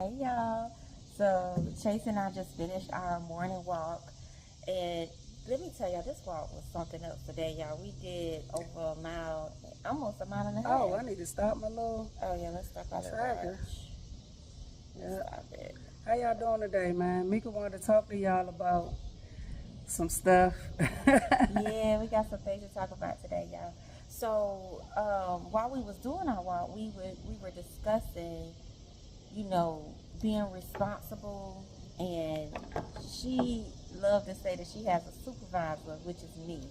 Hey y'all. So Chase and I just finished our morning walk, and let me tell y'all, this walk was something else today, y'all. We did over a mile, almost a mile and a Oh, half. I need to stop my little Oh yeah, let's stop by the tracker. garage. Let's Yeah. stop it. How y'all doing today, man? Mika wanted to talk to y'all about some stuff. Yeah, we got some things to talk about today, y'all. So while we was doing our walk, we were discussing, being responsible, and she loved to say that she has a supervisor, which is me,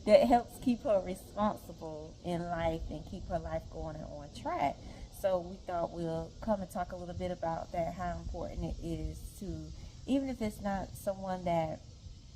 that helps keep her responsible in life and keep her life going and on track. So we thought we'll come and talk a little bit about that, how important it is to, even if it's not someone that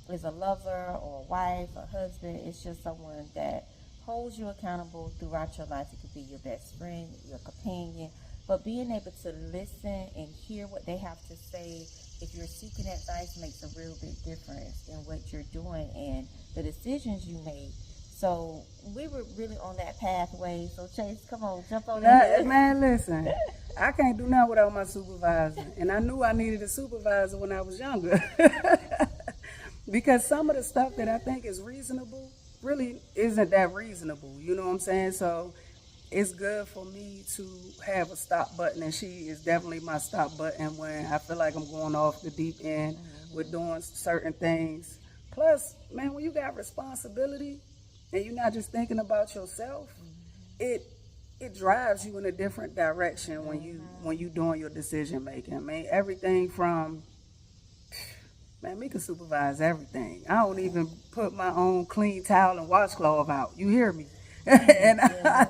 is a lover or a wife or husband, it's just someone that holds you accountable throughout your life. It could be your best friend, your companion, but being able to listen and hear what they have to say, if you're seeking advice, makes a real big difference in what you're doing and the decisions you make. So we were really on that pathway. So Chase, come on, jump on in here. Man, listen, I can't do nothing without my supervisor. And I knew I needed a supervisor when I was younger. Because some of the stuff that I think is reasonable really isn't that reasonable. You know what I'm saying? So it's good for me to have a stop button, and she is definitely my stop button when I feel like I'm going off the deep end with doing certain things. Plus, man, when you got responsibility and you're not just thinking about yourself, it it drives you in a different direction when you doing your decision making. I mean, everything from, man, me can supervise everything. I don't even put my own clean towel and washcloth out. You hear me? and I,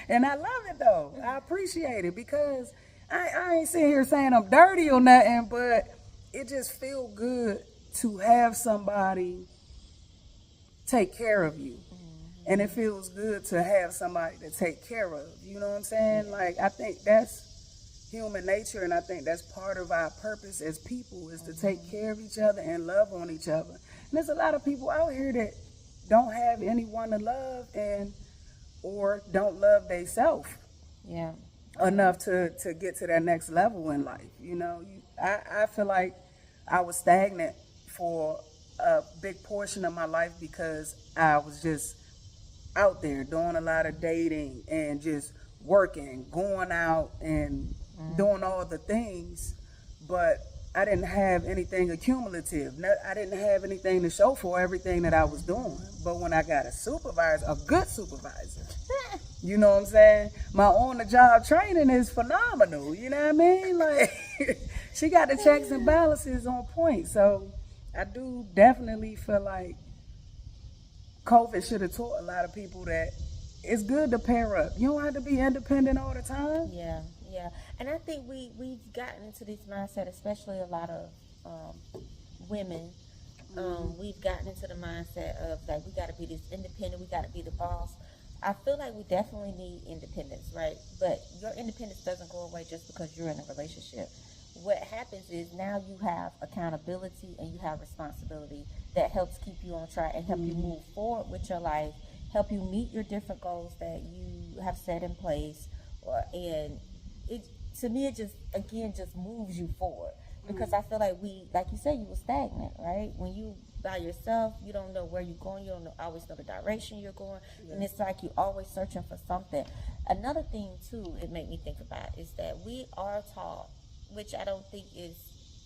and I love it though. I appreciate it because I ain't sitting here saying I'm dirty or nothing, but it just feel good to have somebody take care of you. And it feels good to have somebody to take care of. You know what I'm saying? Like, I think that's human nature, and I think that's part of our purpose as people is to take care of each other and love on each other. And there's a lot of people out here that don't have anyone to love and or don't love themselves Yeah. enough to get to that next level in life. You know, I feel like I was stagnant for a big portion of my life because I was just out there doing a lot of dating and just working, going out and doing all the things, but I didn't have anything accumulative. I didn't have anything to show for everything that I was doing. But when I got a supervisor, a good supervisor, you know what I'm saying? My on-the-job training is phenomenal. You know what I mean? Like, she got the checks and balances on point. So I do definitely feel like COVID should have taught a lot of people that it's good to pair up. You don't have to be independent all the time. Yeah, yeah, and I think we've gotten into this mindset, especially a lot of women. We've gotten into the mindset of like we got to be this independent, we got to be the boss. I feel like we definitely need independence, right? But your independence doesn't go away just because you're in a relationship. What happens is now you have accountability and you have responsibility that helps keep you on track and help you move forward with your life, help you meet your different goals that you have set in place, and it to me it just again just moves you forward because I feel like like you said, you were stagnant, right? When you by yourself, you don't know where you're going, you don't always know the direction you're going, and it's like you always searching for something. Another thing too, it made me think about is that we are taught, which I don't think is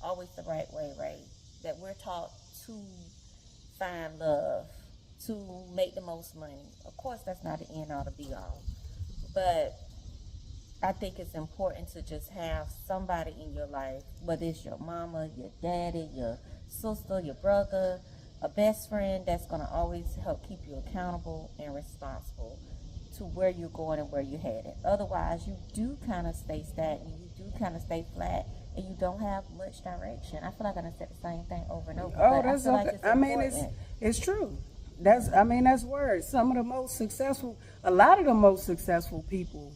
always the right way, right? That we're taught to find love, to make the most money. Of course, that's not the end all to be all. But I think it's important to just have somebody in your life, whether it's your mama, your daddy, your sister, your brother, a best friend that's going to always help keep you accountable and responsible to where you're going and where you're headed. Otherwise, you do kind of stay stagnant, you do kind of stay flat, and you don't have much direction. I feel like I done said the same thing over and over. Oh, but that's I feel okay. like it's I mean, important. it's true. That's words. Some of the most successful, a lot of the most successful people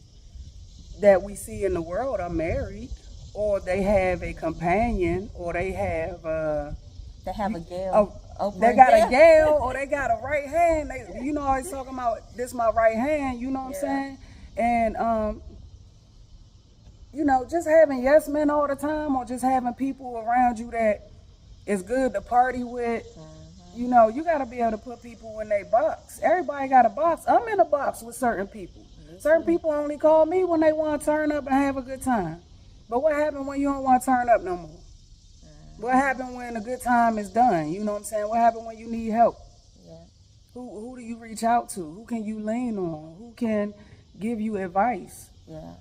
that we see in the world are married, or they have a companion, or they have They have a gal. they got a gal, or they got a right hand. Always talking about this my right hand. You know what I'm saying? And just having yes men all the time, or just having people around you that is good to party with. You got to be able to put people in their box. Everybody got a box. I'm in a box with certain people. Certain people only call me when they want to turn up and have a good time. But what happened when you don't want to turn up no more? What happened when a good time is done? You know what I'm saying? What happened when you need help? Yeah. Who do you reach out to? Who can you lean on? Who can give you advice? Yeah,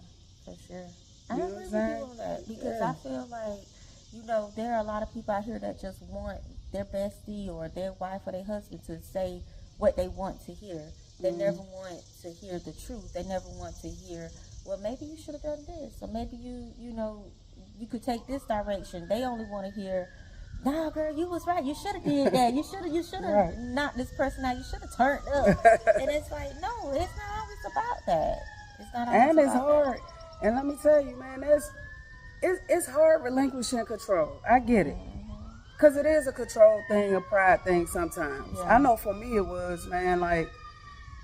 for sure. I agree with you on that because I feel like, there are a lot of people out here that just want their bestie or their wife or their husband to say what they want to hear. They never want to hear the truth. They never want to hear, well, maybe you should have done this, or maybe you could take this direction. They only want to hear, nah, girl, you was right. You should have did that. You should have knocked this person out. You should have turned up. And it's like, no, it's not always about that. It's not always and it's about hard. That. And let me tell you, man, it's hard relinquishing control. I get it. Because it is a control thing, a pride thing sometimes. Yeah. I know for me it was, man, like,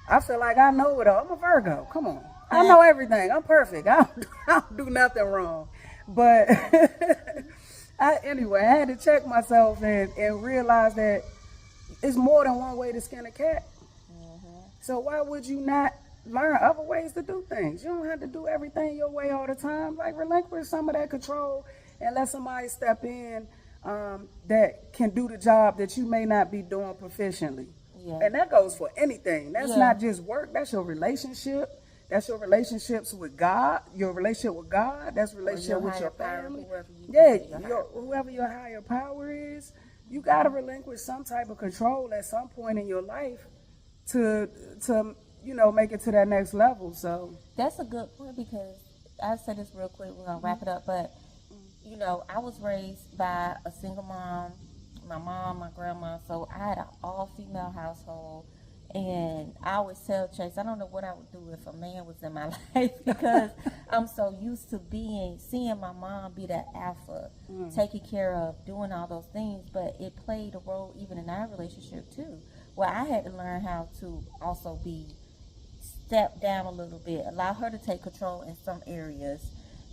I feel like I know it all. I'm a Virgo. Come on. I know everything. I'm perfect. I don't do nothing wrong. But anyway, I had to check myself and realize that it's more than one way to skin a cat. So why would you not learn other ways to do things? You don't have to do everything your way all the time. Like, relinquish some of that control and let somebody step in that can do the job that you may not be doing proficiently. Yeah. And that goes for anything. That's not just work. That's your relationship. That's your relationships with God. Your relationship with God. That's relationship with your family. Whoever your higher power is, you got to relinquish some type of control at some point in your life to make it to that next level. So that's a good point because I'll say this real quick. We're gonna wrap it up, but I was raised by a single mom. My mom, my grandma, so I had an all-female household, and I always tell Chase, I don't know what I would do if a man was in my life because I'm so used to seeing my mom be that alpha, taking care of, doing all those things, but it played a role even in our relationship too, where I had to learn how to also step down a little bit, allow her to take control in some areas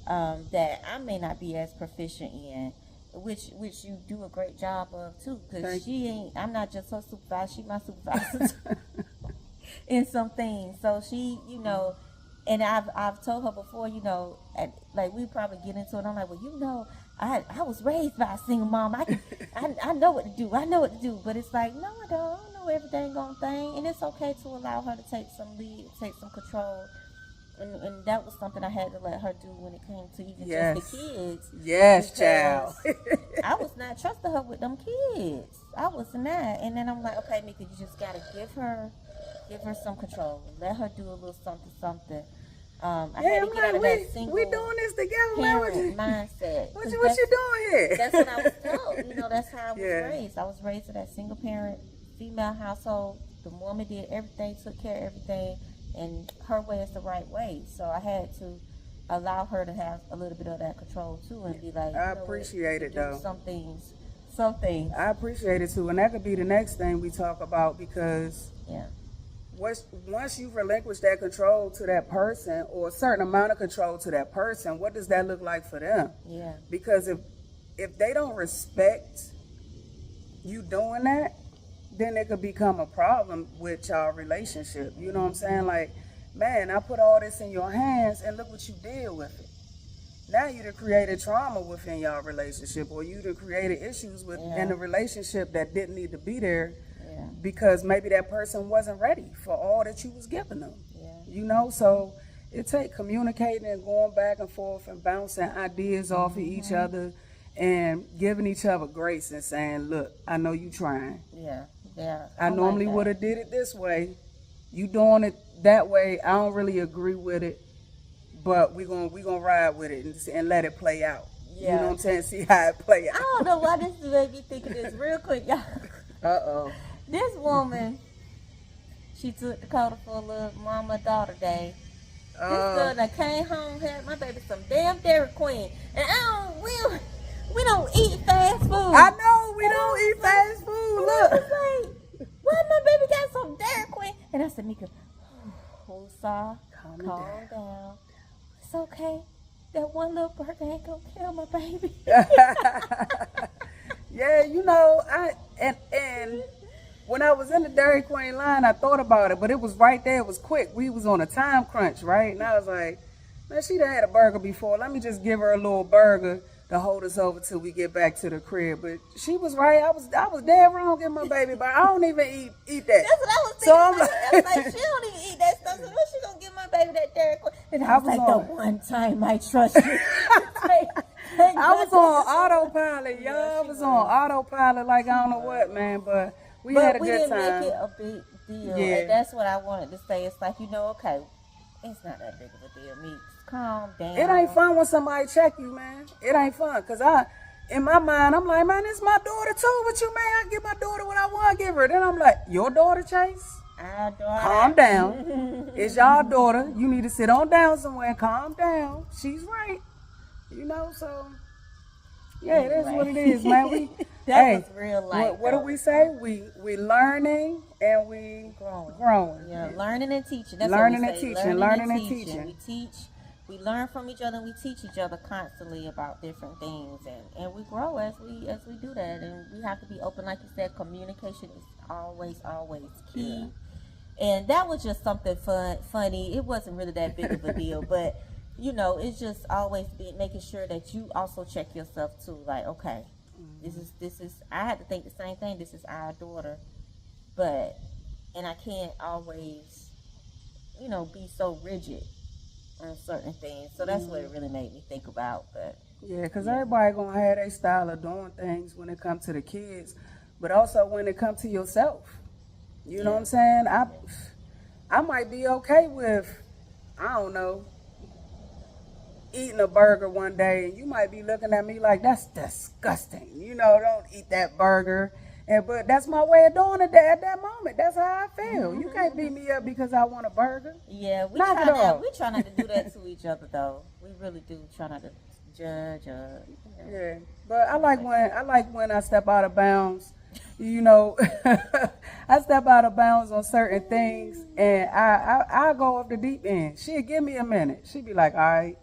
that I may not be as proficient in. Which you do a great job of too, because I'm not just her supervisor, she my supervisor in some things. So she, and I've told her before, like we probably get into it. I'm like, well, I was raised by a single mom. I know what to do. I know what to do. But it's like, no, I don't know everything on thing, and it's okay to allow her to take some lead, take some control. And that was something I had to let her do when it came to even just the kids. Yes, child. I was not trusting her with them kids. I was not. And then I'm like, okay, Mika, you just got to give her some control. Let her do a little something. I had to get out of that single we doing this together, parent mindset. What you doing here? That's what I was told. That's how I was raised. I was raised in that single parent, female household. The woman did everything, took care of everything. And her way is the right way. So I had to allow her to have a little bit of that control too and be like, I appreciate it though. Some things. I appreciate it too. And that could be the next thing we talk about because once you relinquish that control to that person or a certain amount of control to that person, what does that look like for them? Yeah. Because if they don't respect you doing that, then it could become a problem with y'all relationship. You know what I'm saying? Like, man, I put all this in your hands and look what you did with it. Now you done created trauma within y'all relationship, or you done created issues in the relationship that didn't need to be there because maybe that person wasn't ready for all that you was giving them. Yeah. So it takes communicating and going back and forth and bouncing ideas off of each other and giving each other grace and saying, look, I know you trying. Yeah. Yeah, I normally would have did it this way. You doing it that way, I don't really agree with it, but we gonna ride with it and let it play out. Yeah. You know what I'm saying? See how it play out. I don't know why this made me think of this real quick, y'all. Uh-oh. This woman, she took Dakota for a little mama-daughter day. This girl that came home had my baby some damn Dairy Queen, and we don't eat fast food. I know we don't eat fast food. Look. I was like, why my baby got some Dairy Queen? And I said, Mika, calm down. It's okay. that one little burger ain't gonna kill my baby. Yeah, you know, and when I was in the Dairy Queen line, I thought about it, but it was right there. It was quick. We was on a time crunch, right? And I was like, man, she done had a burger before. Let me just give her a little burger to hold us over till we get back to the crib. But she was right. I was dead wrong getting my baby burger. I don't even eat that. That's what I was thinking. So I'm I was like, she don't even eat that stuff. So what she gonna give my baby that Dairy Queen? And I was like, the one time I trust you. I was on autopilot, y'all. I was on autopilot like I don't know what, man. But we had a good time. But we didn't make it a big deal. Yeah. And that's what I wanted to say. It's like, okay, it's not that big of a deal. Meeks, calm down. It ain't fun when somebody check you, man. It ain't fun. Because in my mind, I'm like, man, it's my daughter too. What you mean? I give my daughter what I want to give her. Then I'm like, your daughter, Chase? Our daughter. Calm down. It's y'all daughter. You need to sit on down somewhere and calm down. She's right. You know, so yeah, it is what it is, man. Was real life. What do we say? We learning and we growing. Yeah, learning and teaching. That's learning what and we say. teaching. Learning and teaching. We teach. We learn from each other, and we teach each other constantly about different things, and we grow as we do that. And we have to be open, like you said. Communication is always key. Yeah. And that was just something funny. It wasn't really that big of a deal, but it's just always making sure that you also check yourself too. Like, okay, this is. I had to think the same thing. This is our daughter, and I can't always, be so rigid on certain things. So that's what it really made me think about. But yeah, because everybody gonna have their style of doing things when it comes to the kids, but also when it comes to yourself. You know what I'm saying? I might be okay with, I don't know, eating a burger one day, and you might be looking at me like, that's disgusting. Don't eat that burger. But that's my way of doing it at that moment. That's how I feel. You can't beat me up because I want a burger. Yeah, we try not to do that to each other, though. We really do try not to judge. Yeah, but I like when I step out of bounds. I step out of bounds on certain things, and I go off the deep end. She'll give me a minute. She'll be like, all right,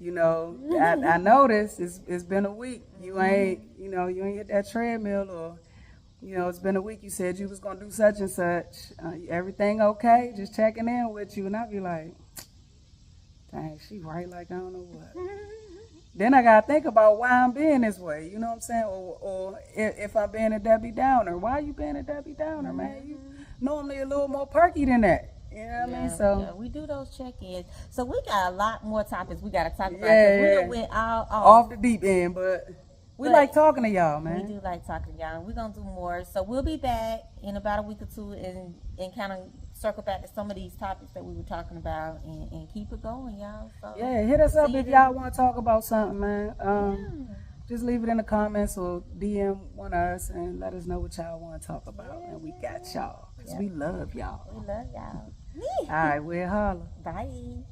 I noticed it's been a week. You ain't hit that treadmill, or it's been a week. You said you was gonna do such and such. Everything okay? Just checking in with you, and I be like, dang, she right like I don't know what. Then I gotta think about why I'm being this way. You know what I'm saying? Or if I'm being a Debbie Downer, why you being a Debbie Downer, man? You normally a little more perky than that. You know what I mean? So we do those check-ins. So we got a lot more topics we gotta talk about. Yeah. We went all off the deep end, but we like talking to y'all, man. We do like talking to y'all, and we're gonna do more. So we'll be back in about a week or two and kind of circle back to some of these topics that we were talking about and keep it going, y'all. So yeah, hit us up if y'all want to talk about something, man. Just leave it in the comments or DM one of us and let us know what y'all want to talk about. And we got y'all because we love y'all. We love y'all. All right, we'll holler. Bye.